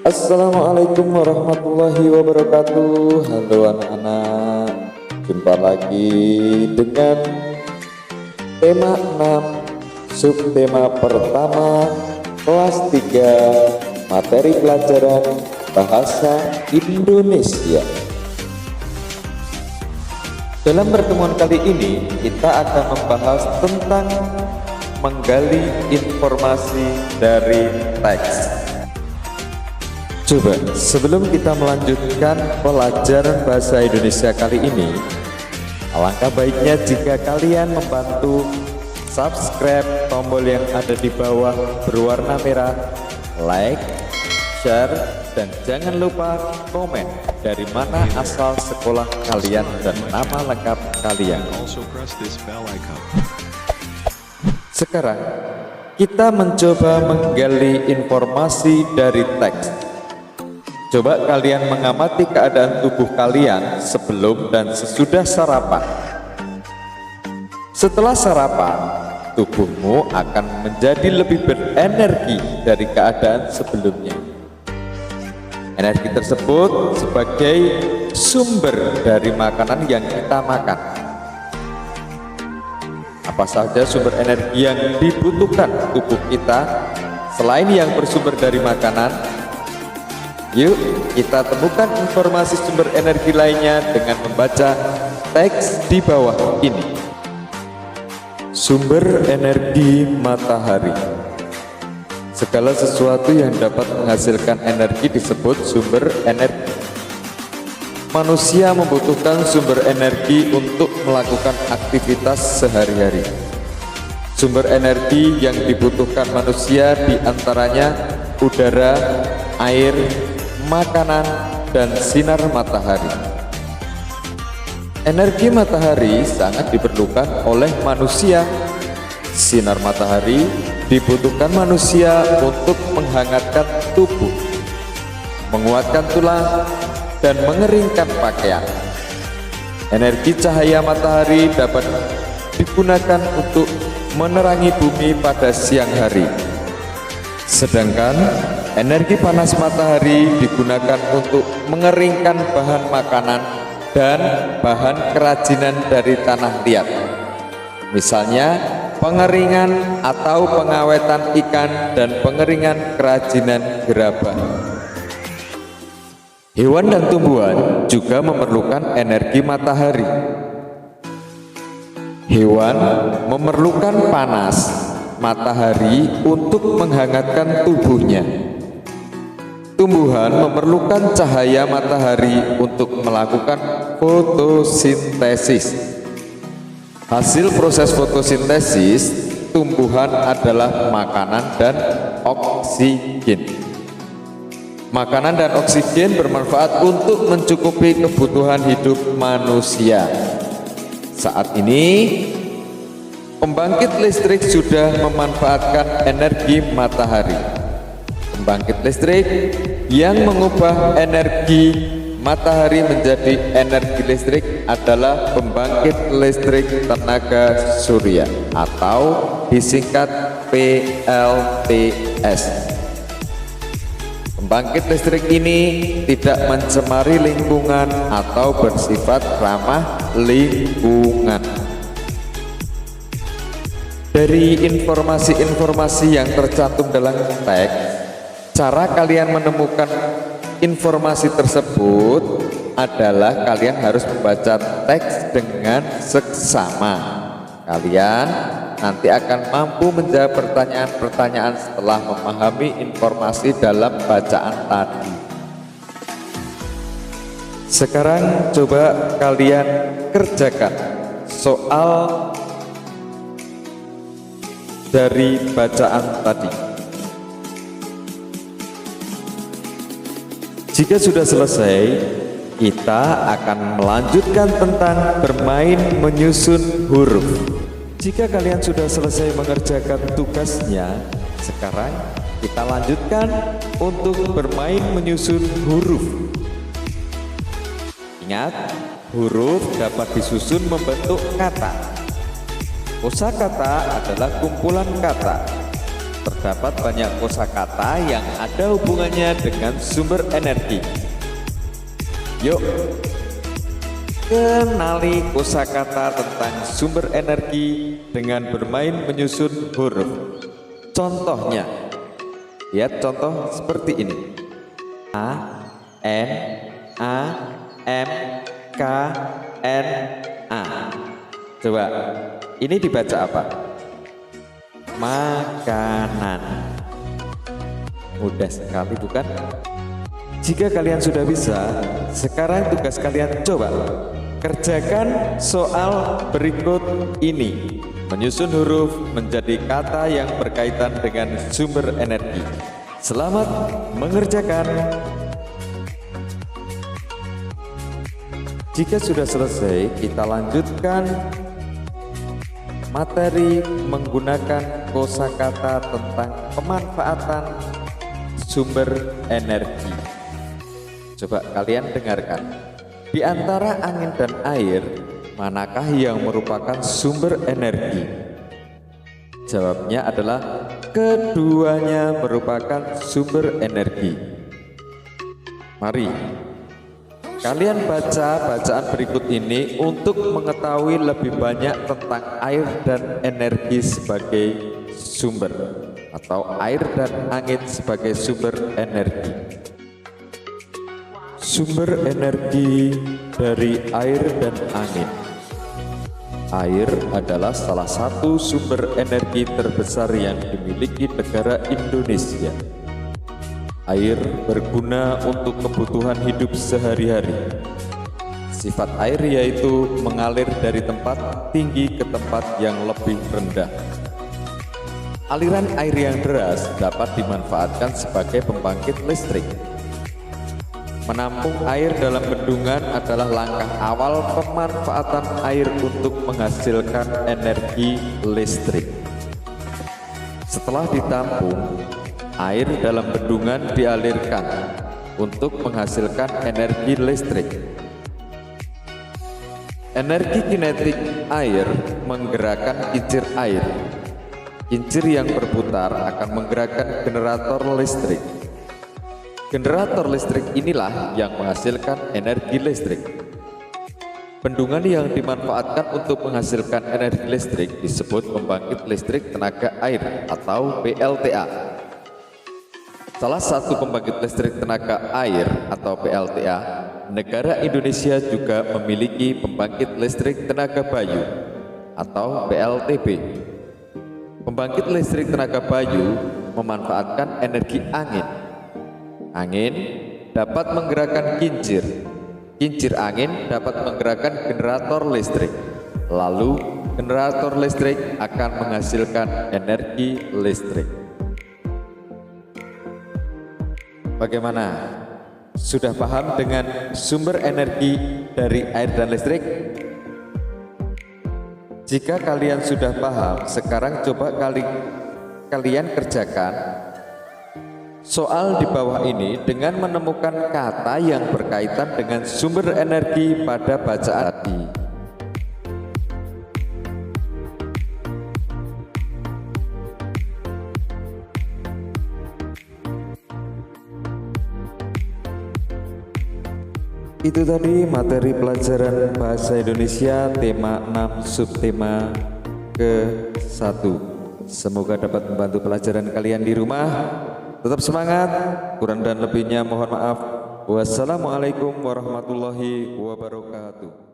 Assalamualaikum warahmatullahi wabarakatuh. Halo anak-anak, jumpa lagi dengan tema 6 subtema pertama kelas 3 materi pelajaran bahasa Indonesia. Dalam pertemuan kali ini kita akan membahas tentang menggali informasi dari teks. Coba sebelum kita melanjutkan pelajaran bahasa Indonesia kali ini, alangkah baiknya jika kalian membantu subscribe tombol yang ada di bawah berwarna merah, like, share, dan jangan lupa komen dari mana asal sekolah kalian dan nama lengkap kalian. Sekarang kita mencoba menggali informasi dari teks. Coba kalian mengamati keadaan tubuh kalian sebelum dan sesudah sarapan. Setelah sarapan, tubuhmu akan menjadi lebih berenergi dari keadaan sebelumnya. Energi tersebut sebagai sumber dari makanan yang kita makan. Apa saja sumber energi yang dibutuhkan tubuh kita selain yang bersumber dari makanan? Yuk kita temukan informasi sumber energi lainnya dengan membaca teks di bawah ini. Sumber energi matahari. Segala sesuatu yang dapat menghasilkan energi disebut sumber energi. Manusia membutuhkan sumber energi untuk melakukan aktivitas sehari-hari. Sumber energi yang dibutuhkan manusia diantaranya udara, air, makanan, dan sinar matahari. Energi matahari sangat diperlukan oleh manusia. Sinar matahari dibutuhkan manusia untuk menghangatkan tubuh, menguatkan tulang, dan mengeringkan pakaian. Energi cahaya matahari dapat digunakan untuk menerangi bumi pada siang hari. Sedangkan energi panas matahari digunakan untuk mengeringkan bahan makanan dan bahan kerajinan dari tanah liat. Misalnya pengeringan atau pengawetan ikan dan pengeringan kerajinan gerabah. Hewan dan tumbuhan juga memerlukan energi matahari. Hewan memerlukan panas matahari untuk menghangatkan tubuhnya. Tumbuhan memerlukan cahaya matahari untuk melakukan fotosintesis. Hasil proses fotosintesis tumbuhan adalah makanan dan oksigen. Makanan dan oksigen bermanfaat untuk mencukupi kebutuhan hidup manusia. Saat ini pembangkit listrik sudah memanfaatkan energi matahari. Pembangkit listrik yang mengubah energi matahari menjadi energi listrik adalah pembangkit listrik tenaga surya atau disingkat PLTS. Pembangkit listrik ini tidak mencemari lingkungan atau bersifat ramah lingkungan. Dari informasi-informasi yang tercantum dalam teks, cara kalian menemukan informasi tersebut adalah kalian harus membaca teks dengan seksama. Kalian nanti akan mampu menjawab pertanyaan-pertanyaan setelah memahami informasi dalam bacaan tadi. Sekarang coba kalian kerjakan soal dari bacaan tadi. Jika sudah selesai, kita akan melanjutkan tentang bermain menyusun huruf. Jika kalian sudah selesai mengerjakan tugasnya, sekarang kita lanjutkan untuk bermain menyusun huruf. Ingat, huruf dapat disusun membentuk kata. Kosakata adalah kumpulan kata. terdapat banyak kosakata yang ada hubungannya dengan sumber energi. Yuk, kenali kosakata tentang sumber energi dengan bermain menyusun huruf. Contohnya, lihat contoh seperti ini. A, N, A, M, K, N, A. Coba, ini dibaca apa? Makanan. Mudah sekali bukan? Jika kalian sudah bisa, sekarang tugas kalian coba kerjakan soal berikut ini. Menyusun huruf menjadi kata yang berkaitan dengan sumber energi. Selamat mengerjakan. Jika sudah selesai, kita lanjutkan materi menggunakan kosakata tentang pemanfaatan sumber energi. Coba kalian dengarkan. Di antara angin dan air, manakah yang merupakan sumber energi? Jawabnya adalah keduanya merupakan sumber energi. Mari kalian baca bacaan berikut ini untuk mengetahui lebih banyak tentang air dan energi sebagai sumber, atau air dan angin sebagai sumber energi. Sumber energi dari air dan angin. Air adalah salah satu sumber energi terbesar yang dimiliki negara Indonesia. Air berguna untuk kebutuhan hidup sehari-hari. Sifat air yaitu mengalir dari tempat tinggi ke tempat yang lebih rendah. Aliran air yang deras dapat dimanfaatkan sebagai pembangkit listrik. Menampung air dalam bendungan adalah langkah awal pemanfaatan air untuk menghasilkan energi listrik. Setelah ditampung, air dalam bendungan dialirkan untuk menghasilkan energi listrik. Energi kinetik air menggerakkan kincir air. Kincir yang berputar akan menggerakkan generator listrik. Generator listrik inilah yang menghasilkan energi listrik. Bendungan yang dimanfaatkan untuk menghasilkan energi listrik disebut pembangkit listrik tenaga air atau PLTA. Salah satu pembangkit listrik tenaga air atau PLTA, negara Indonesia juga memiliki pembangkit listrik tenaga bayu atau PLTB. Pembangkit listrik tenaga bayu memanfaatkan energi angin. Angin dapat menggerakkan kincir. Kincir angin dapat menggerakkan generator listrik. Lalu generator listrik akan menghasilkan energi listrik. Bagaimana? Sudah paham dengan sumber energi dari air dan listrik? Jika kalian sudah paham, sekarang coba kalian kerjakan soal di bawah ini dengan menemukan kata yang berkaitan dengan sumber energi pada bacaan tadi. Itu tadi materi pelajaran Bahasa Indonesia tema 6 subtema ke-1. Semoga dapat membantu pelajaran kalian di rumah. Tetap semangat, kurang dan lebihnya mohon maaf. Wassalamualaikum warahmatullahi wabarakatuh.